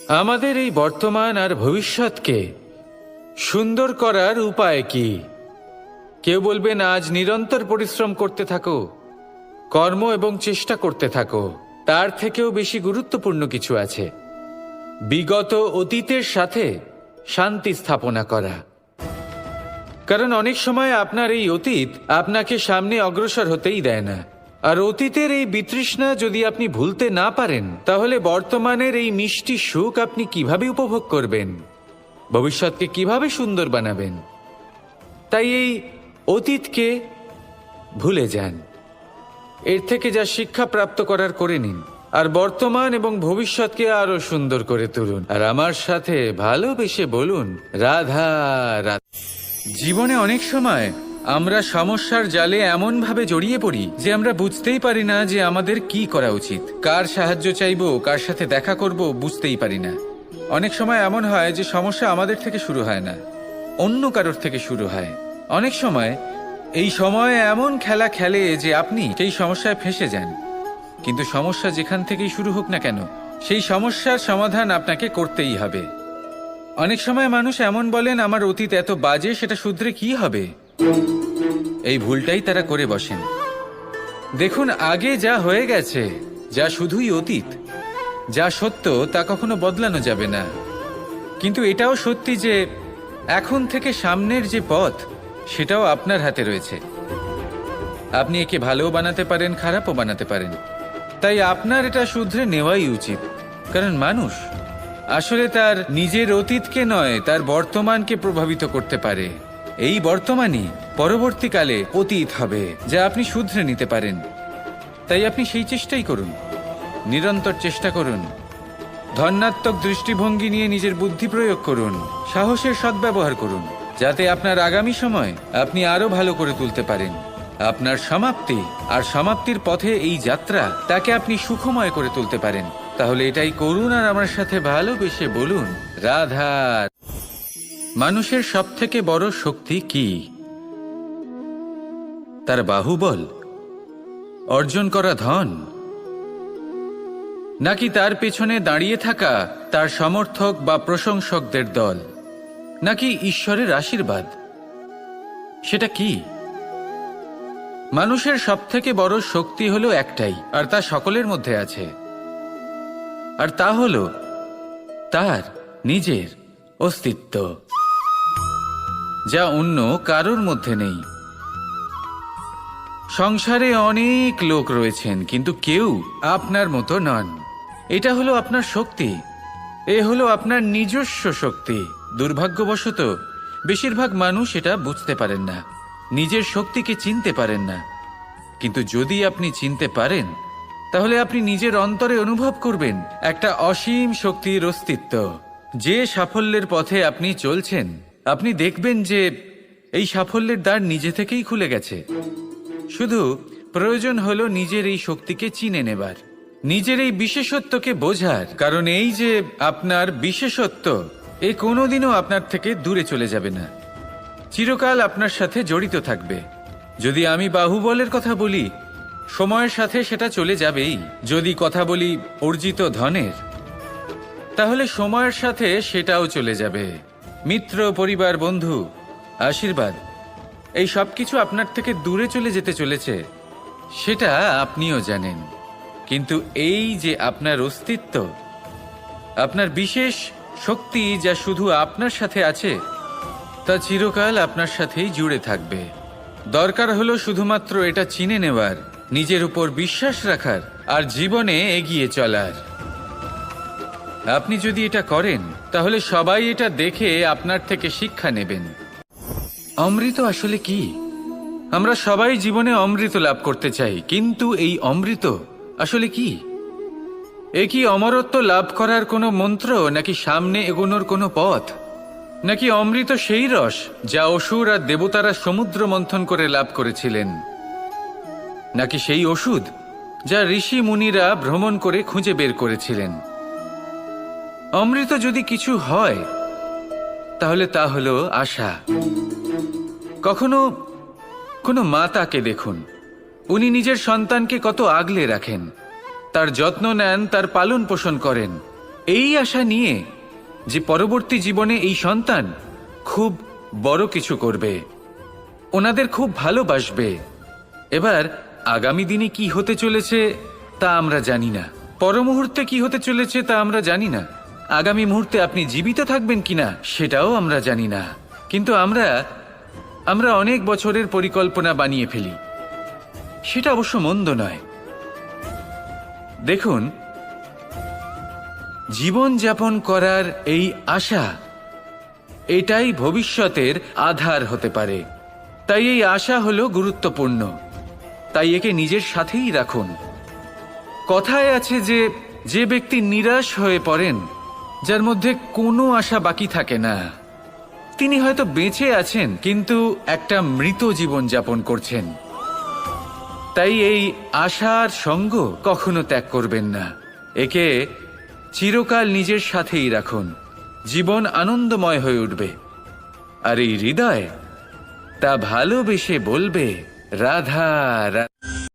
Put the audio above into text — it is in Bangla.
আমাদের এই বর্তমান আর ভবিষ্যৎকে সুন্দর করার উপায় কি? কেউ বলবেন আজ নিরন্তর পরিশ্রম করতে থাকো, কর্ম এবং চেষ্টা করতে থাকো। তার থেকেও বেশি গুরুত্বপূর্ণ কিছু আছে, বিগত অতীতের সাথে শান্তি স্থাপনা করা। কারণ অনেক সময় আপনার এই অতীত আপনাকে সামনে অগ্রসর হতেই দেয় না। আর অতীতের এই বিতৃষ্ণা যদি আপনি ভুলতে না পারেন, তাহলে বর্তমানের এই মিষ্টি সুখ আপনি কিভাবে উপভোগ করবেন, ভবিষ্যৎকে কিভাবে সুন্দর বানাবেন? তাই এই অতীতকে ভুলে যান, এর থেকে যা শিক্ষা প্রাপ্ত করার করে নিন, আর বর্তমান এবং ভবিষ্যৎকে আরো সুন্দর করে তুলুন। আর আমার সাথে ভালোবেসে বলুন, রাধা রাধা। জীবনে অনেক সময় আমরা সমস্যার জালে এমনভাবে জড়িয়ে পড়ি যে আমরা বুঝতেই পারি না যে আমাদের কি করা উচিত, কার সাহায্য চাইবো, কার সাথে দেখা করব, বুঝতেই পারি না। অনেক সময় এমন হয় যে সমস্যা আমাদের থেকে শুরু হয় না, অন্য কারোর থেকে শুরু হয়। অনেক সময় এই সময় এমন খেলা খেলে যে আপনি সেই সমস্যায় ফেঁসে যান। কিন্তু সমস্যা যেখান থেকেই শুরু হোক না কেন, সেই সমস্যার সমাধান আপনাকে করতেই হবে। অনেক সময় মানুষ এমন বলেন, আমার অতীত এত বাজে, সেটা শুধরে কি হবে? এই ভুলটাই তারা করে বসেন। দেখুন, আগে যা হয়ে গেছে, যা শুধুই অতীত, যা সত্য তা কখনো বদলানো যাবে না। কিন্তু এটাও সত্যি যে এখন থেকে সামনের যে পথ, সেটাও আপনার হাতে রয়েছে। আপনি একে ভালোও বানাতে পারেন, খারাপও বানাতে পারেন। তাই আপনার এটা শুধরে নেওয়াই উচিত। কারণ মানুষ আসলে তার নিজের অতীতকে নয়, তার বর্তমানকে প্রভাবিত করতে পারে। এই বর্তমানই পরবর্তীকালে অতীত হবে, যা আপনি শুধরে নিতে পারেন। তাই আপনি সেই চেষ্টাই করুন, নিরন্তর চেষ্টা করুন। ধন্যাত্মক দৃষ্টিভঙ্গি নিয়ে নিজের বুদ্ধি প্রয়োগ করুন, সাহসের সদ্ব্যবহার করুন, যাতে আপনার আগামী সময় আপনি আরো ভালো করে তুলতে পারেন। আপনার সমাপ্তি আর সমাপ্তির পথে এই যাত্রা, তাকে আপনি সুখময় করে তুলতে পারেন। তাহলে এটাই করুন আর আমার সাথে ভালোবেসে বলুন, রাধা। মানুষের সবথেকে বড় শক্তি কি? তার বাহুবল, অর্জন করা ধন, নাকি তার পেছনে দাঁড়িয়ে থাকা তার সমর্থক বা প্রশংসকদের দল, নাকি ঈশ্বরের আশীর্বাদ? সেটা কি? মানুষের সবথেকে বড় শক্তি হলো একটাই, আর তা সকলের মধ্যে আছে। আর তা হলো তার নিজের অস্তিত্ব, যা অন্য কারোর মধ্যে নেই। সংসারে অনেক লোক রয়েছেন, কিন্তু কেউ আপনার মতো নন। এটা হলো আপনার শক্তি, এ হলো আপনার নিজস্ব শক্তি। দুর্ভাগ্যবশত বেশিরভাগ মানুষ এটা বুঝতে পারেন না, নিজের শক্তিকে চিনতে পারেন না। কিন্তু যদি আপনি চিনতে পারেন, তাহলে আপনি নিজের অন্তরে অনুভব করবেন একটা অসীম শক্তির অস্তিত্ব। যে সাফল্যের পথে আপনি চলছেন, আপনি দেখবেন যে এই সাফল্যের দ্বার নিজে থেকেই খুলে গেছে। শুধু প্রয়োজন হলো নিজের এই শক্তিকে চিনে নেবার, নিজের এই বিশেষত্বকে বোঝার। কারণ এই যে আপনার বিশেষত্ব, এ কোনোদিনও আপনার থেকে দূরে চলে যাবে না, চিরকাল আপনার সাথে জড়িত থাকবে। যদি আমি বাহুবলের কথা বলি, সময়ের সাথে সেটা চলে যাবেই। যদি কথা বলি অর্জিত ধনের, তাহলে সময়ের সাথে সেটাও চলে যাবে। মিত্র, পরিবার, বন্ধু, আশীর্বাদ, এই সব কিছু আপনার থেকে দূরে চলে যেতে চলেছে, সেটা আপনিও জানেন। কিন্তু এই যে আপনার অস্তিত্ব, আপনার বিশেষ শক্তি, যা শুধু আপনার সাথে আছে, তা চিরকাল আপনার সাথেই জুড়ে থাকবে। দরকার হলো শুধুমাত্র এটা চিনে নেওয়ার, নিজের উপর বিশ্বাস রাখার, আর জীবনে এগিয়ে চলার। আপনি যদি এটা করেন, তাহলে সবাই এটা দেখে আপনার থেকে শিক্ষা নেবেন। অমৃত আসলে কি? আমরা সবাই জীবনে অমৃত লাভ করতে চাই, কিন্তু এই অমৃত আসলে কি? এ কি অমরত্ব লাভ করার কোনো মন্ত্র, নাকি সামনে এগোনোর কোনো পথ? নাকি অমৃত সেই রস যা অসুর আর দেবতারা সমুদ্র মন্থন করে লাভ করেছিলেন? নাকি সেই ওষুধ যা ঋষি মুনিরা ভ্রমণ করে খুঁজে বের করেছিলেন? অমৃত যদি কিছু হয়, তাহলে তা হলো আশা। কখনো কোনো মাতাকে দেখুন, উনি নিজের সন্তানকে কত আগলে রাখেন, তার যত্ন নেন, তার পালন পোষণ করেন। এই আশা নিয়ে যে পরবর্তী জীবনে এই সন্তান খুব বড় কিছু করবে, ওনাদের খুব ভালোবাসবে। এবার আগামী দিনে কি হতে চলেছে তা আমরা জানি না, পর মুহূর্তে কি হতে চলেছে তা আমরা জানি না, আগামী মুহূর্তে আপনি জীবিত থাকবেন কিনা সেটাও আমরা জানি না। কিন্তু আমরা অনেক বছরের পরিকল্পনা বানিয়ে ফেলি, সেটা অবশ্য মন্দ নয়। দেখুন, জীবন যাপন করার এই আশা, এটাই ভবিষ্যতের আধার হতে পারে। তাই এই আশা হলো গুরুত্বপূর্ণ, তাই একে নিজের সাথেই রাখুন। কথায় আছে যে যে ব্যক্তি নিরাশ হয়ে পড়েন, যার মধ্যে কোনো আশা বাকি থাকে না, তিনি হয়তো বেঁচে আছেন কিন্তু একটা মৃত জীবন যাপন করছেন। তাই এই আশার সঙ্গ কখনো ত্যাগ করবেন না, একে চিরকাল নিজের সাথেই রাখুন। জীবন আনন্দময় হয়ে উঠবে, আর এই হৃদয় তা ভালোবেসে বলবে রাধা রাধা।